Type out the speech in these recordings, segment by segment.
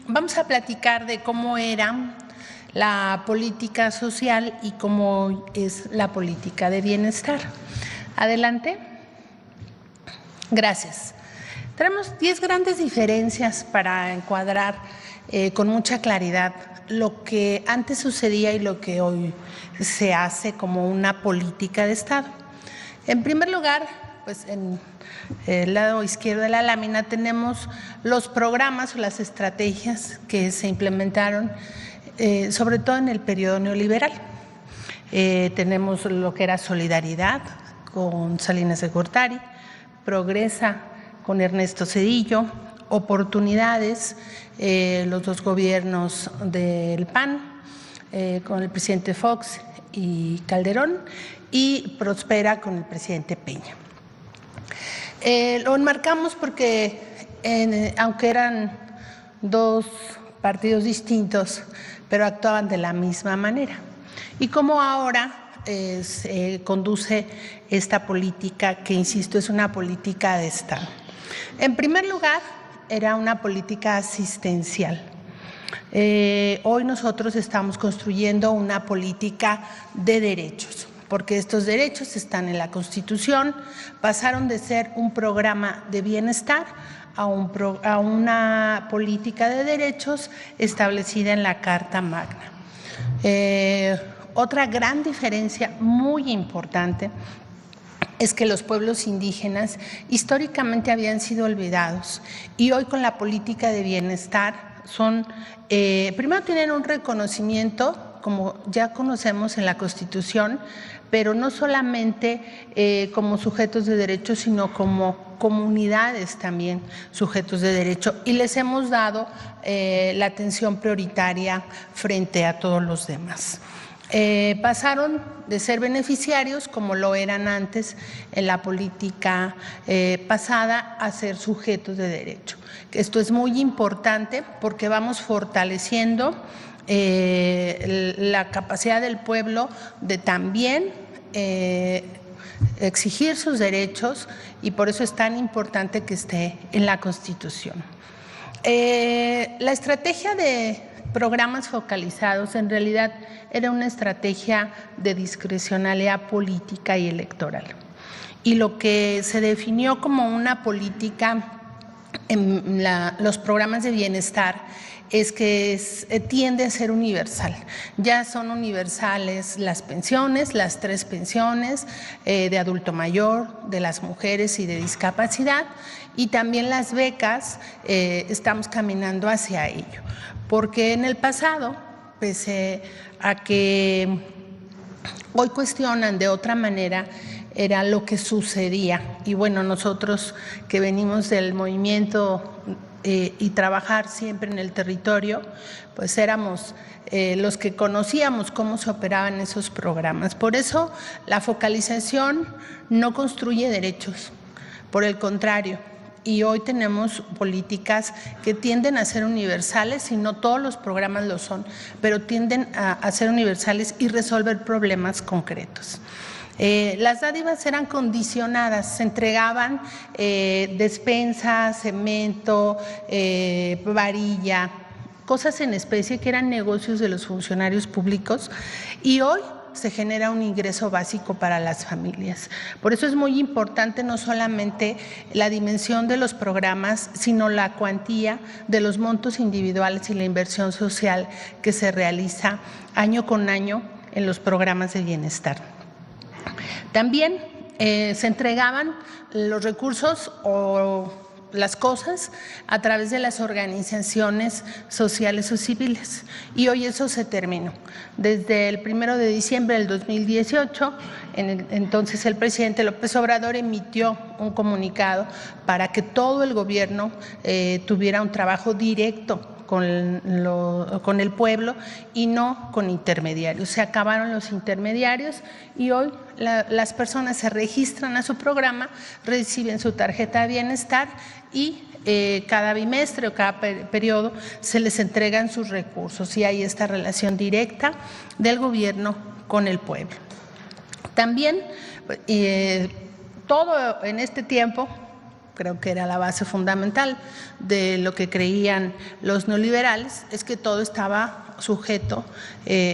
Vamos a platicar de cómo era la política social y cómo es la política de bienestar. Adelante. Gracias. Tenemos 10 grandes diferencias para encuadrar con mucha claridad lo que antes sucedía y lo que hoy se hace como una política de Estado. En primer lugar, pues en el lado izquierdo de la lámina tenemos los programas o las estrategias que se implementaron, sobre todo en el periodo neoliberal. Tenemos lo que era Solidaridad con Salinas de Gortari, Progresa con Ernesto Zedillo, Oportunidades, los dos gobiernos del PAN, con el presidente Fox y Calderón, y Prospera con el presidente Peña. Lo enmarcamos porque, aunque eran dos partidos distintos, pero actuaban de la misma manera. Y cómo ahora se conduce esta política, que insisto, es una política de Estado. En primer lugar, era una política asistencial. Hoy nosotros estamos construyendo una política de derechos, porque estos derechos están en la Constitución, pasaron de ser un programa de bienestar a una política de derechos establecida en la Carta Magna. Otra gran diferencia muy importante es que los pueblos indígenas históricamente habían sido olvidados y hoy con la política de bienestar son, primero tienen un reconocimiento, como ya conocemos en la Constitución, pero no solamente como sujetos de derecho, sino como comunidades también sujetos de derecho, y les hemos dado la atención prioritaria frente a todos los demás. Pasaron de ser beneficiarios, como lo eran antes en la política pasada, a ser sujetos de derecho. Esto es muy importante porque vamos fortaleciendo la capacidad del pueblo de también exigir sus derechos, y por eso es tan importante que esté en la Constitución. La estrategia de programas focalizados en realidad era una estrategia de discrecionalidad política y electoral. Y lo que se definió como una política en los programas de bienestar es que tiende a ser universal. Ya son universales las pensiones, las 3 pensiones de adulto mayor, de las mujeres y de discapacidad, y también las becas. Estamos caminando hacia ello, porque en el pasado, pese a que hoy cuestionan de otra manera, era lo que sucedía. Y bueno, nosotros que venimos del movimiento y trabajar siempre en el territorio, pues éramos los que conocíamos cómo se operaban esos programas. Por eso la focalización no construye derechos, por el contrario. Y hoy tenemos políticas que tienden a ser universales, y no todos los programas lo son, pero tienden a ser universales y resolver problemas concretos. Las dádivas eran condicionadas, se entregaban despensa, cemento, varilla, cosas en especie que eran negocios de los funcionarios públicos, y hoy se genera un ingreso básico para las familias. Por eso es muy importante no solamente la dimensión de los programas, sino la cuantía de los montos individuales y la inversión social que se realiza año con año en los programas de bienestar. También se entregaban los recursos o las cosas a través de las organizaciones sociales o civiles, y hoy eso se terminó. Desde el 1 de diciembre del 2018, entonces el presidente López Obrador emitió un comunicado para que todo el gobierno tuviera un trabajo directo con el pueblo y no con intermediarios. Se acabaron los intermediarios y hoy las personas se registran a su programa, reciben su tarjeta de bienestar y cada bimestre o cada periodo se les entregan sus recursos, y hay esta relación directa del gobierno con el pueblo. También todo en este tiempo creo que era la base fundamental de lo que creían los neoliberales, es que todo estaba sujeto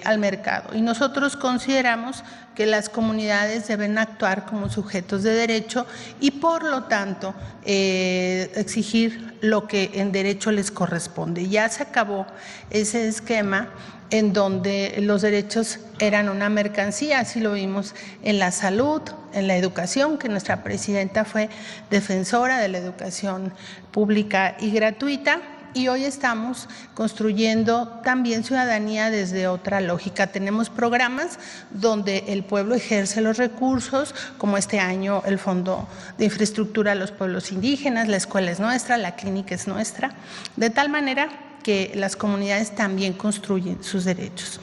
al mercado. Y nosotros consideramos que las comunidades deben actuar como sujetos de derecho y, por lo tanto, exigir lo que en derecho les corresponde. Ya se acabó ese esquema en donde los derechos eran una mercancía, así lo vimos en la salud, en la educación, que nuestra presidenta fue defensora de la educación pública y gratuita, y hoy estamos construyendo también ciudadanía desde otra lógica. Tenemos programas donde el pueblo ejerce los recursos, como este año el Fondo de Infraestructura a los Pueblos Indígenas, la escuela es nuestra, la clínica es nuestra, de tal manera que las comunidades también construyen sus derechos.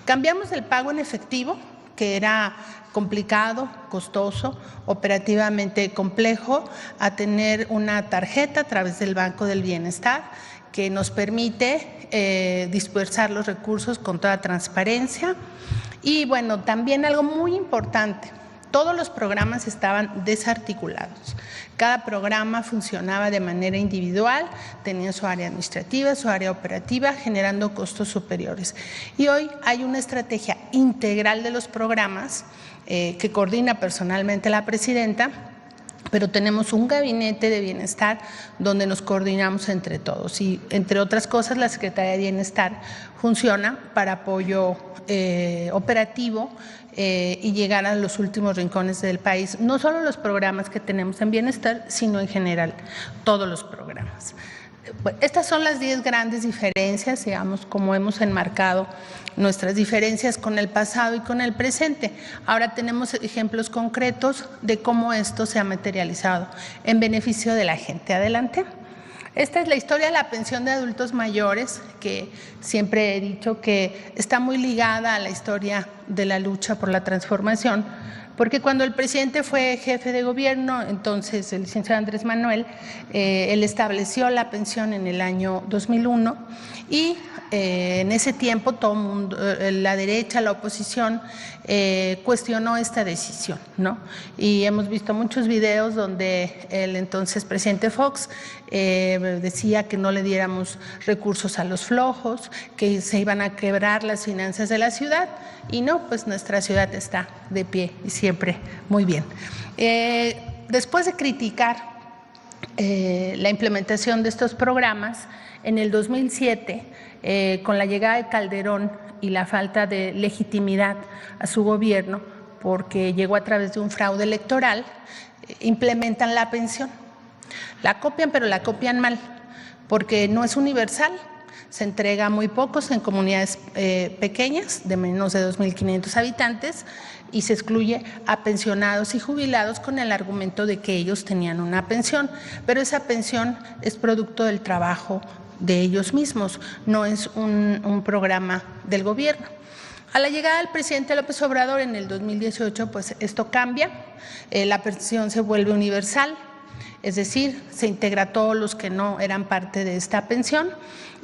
Cambiamos el pago en efectivo, que era complicado, costoso, operativamente complejo, a tener una tarjeta a través del Banco del Bienestar que nos permite dispersar los recursos con toda transparencia. Y bueno, también algo muy importante, todos los programas estaban desarticulados. Cada programa funcionaba de manera individual, tenía su área administrativa, su área operativa, generando costos superiores. Y hoy hay una estrategia integral de los programas que coordina personalmente la presidenta, pero tenemos un gabinete de bienestar donde nos coordinamos entre todos y, entre otras cosas, la Secretaría de Bienestar funciona para apoyo operativo y llegar a los últimos rincones del país, no solo los programas que tenemos en bienestar, sino en general todos los programas. Estas son las 10 grandes diferencias, digamos, como hemos enmarcado nuestras diferencias con el pasado y con el presente. Ahora tenemos ejemplos concretos de cómo esto se ha materializado en beneficio de la gente. Adelante. Esta es la historia de la pensión de adultos mayores, que siempre he dicho que está muy ligada a la historia de la lucha por la transformación, porque cuando el presidente fue jefe de gobierno, entonces el licenciado Andrés Manuel, él estableció la pensión en el año 2001 y en ese tiempo todo el mundo, la derecha, la oposición, cuestionó esta decisión, ¿no? Y hemos visto muchos videos donde el entonces presidente Fox decía que no le diéramos recursos a los flojos, que se iban a quebrar las finanzas de la ciudad, y no, pues nuestra ciudad está de pie y siempre muy bien. Después de criticar la implementación de estos programas, en el 2007, con la llegada de Calderón y la falta de legitimidad a su gobierno, porque llegó a través de un fraude electoral, implementan la pensión. La copian, pero la copian mal, porque no es universal, se entrega a muy pocos en comunidades pequeñas, de menos de 2.500 habitantes, y se excluye a pensionados y jubilados con el argumento de que ellos tenían una pensión, pero esa pensión es producto del trabajo de ellos mismos, no es un programa del gobierno. A la llegada del presidente López Obrador en el 2018, pues esto cambia, la pensión se vuelve universal, es decir, se integra a todos los que no eran parte de esta pensión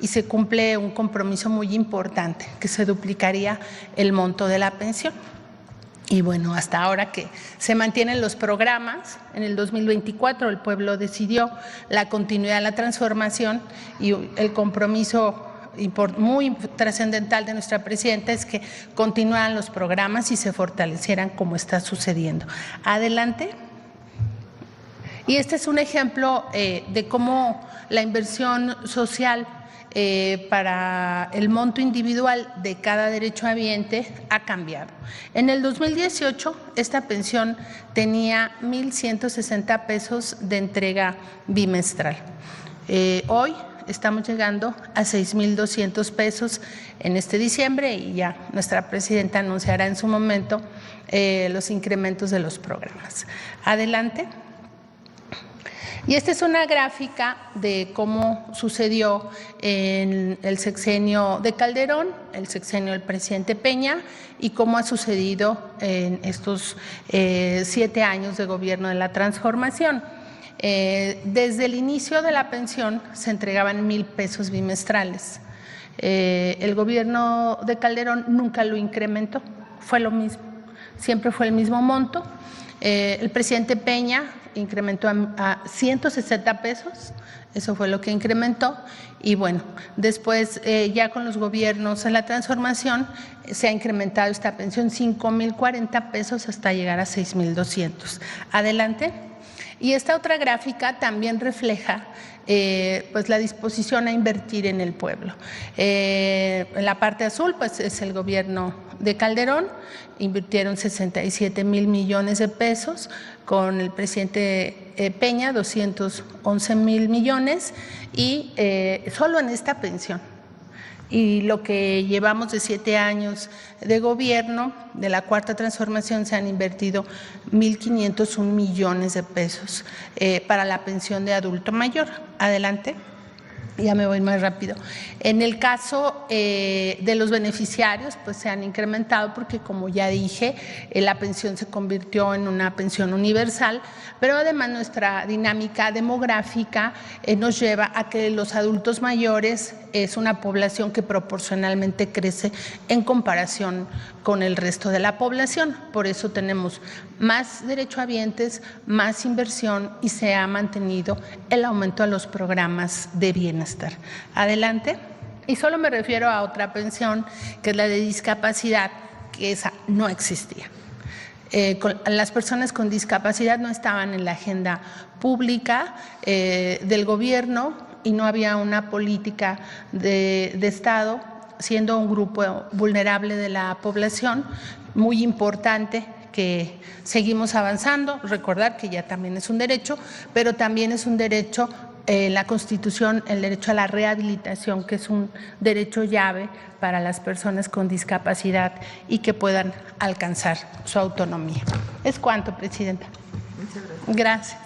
y se cumple un compromiso muy importante, que se duplicaría el monto de la pensión. Y bueno, hasta ahora que se mantienen los programas, en el 2024 el pueblo decidió la continuidad de la transformación y el compromiso muy trascendental de nuestra presidenta es que continuaran los programas y se fortalecieran como está sucediendo. Adelante. Y este es un ejemplo de cómo la inversión social para el monto individual de cada derechohabiente ha cambiado. En el 2018, esta pensión tenía 1,160 pesos de entrega bimestral. Hoy estamos llegando a 6,200 pesos en este diciembre y ya nuestra presidenta anunciará en su momento los incrementos de los programas. Adelante. Y esta es una gráfica de cómo sucedió en el sexenio de Calderón, el sexenio del presidente Peña y cómo ha sucedido en estos 7 años de gobierno de la transformación. Desde el inicio de la pensión se entregaban 1,000 pesos bimestrales. El gobierno de Calderón nunca lo incrementó, fue lo mismo, siempre fue el mismo monto. El presidente Peña incrementó a 160 pesos, eso fue lo que incrementó. Y bueno, después ya con los gobiernos en la transformación se ha incrementado esta pensión 5,040 pesos hasta llegar a 6,200. Adelante. Y esta otra gráfica también refleja pues la disposición a invertir en el pueblo. En la parte azul pues es el gobierno de Calderón, invirtieron 67,000 millones de pesos, con el presidente Peña 211,000 millones y solo en esta pensión. Y lo que llevamos de 7 años de gobierno, de la Cuarta Transformación, se han invertido 1,501 millones de pesos para la pensión de adulto mayor. Adelante. Ya me voy más rápido. En el caso de los beneficiarios, pues se han incrementado porque, como ya dije, la pensión se convirtió en una pensión universal, pero además nuestra dinámica demográfica nos lleva a que los adultos mayores es una población que proporcionalmente crece en comparación con el resto de la población. Por eso tenemos más derechohabientes, más inversión y se ha mantenido el aumento a los programas de bienestar. Adelante. Y solo me refiero a otra pensión, que es la de discapacidad, que esa no existía. Las personas con discapacidad no estaban en la agenda pública del gobierno y no había una política de Estado, siendo un grupo vulnerable de la población, muy importante, que seguimos avanzando. Recordar que ya también es un derecho, pero también es un derecho la Constitución, el derecho a la rehabilitación, que es un derecho llave para las personas con discapacidad y que puedan alcanzar su autonomía. ¿Es cuánto, Presidenta? Muchas gracias. Gracias.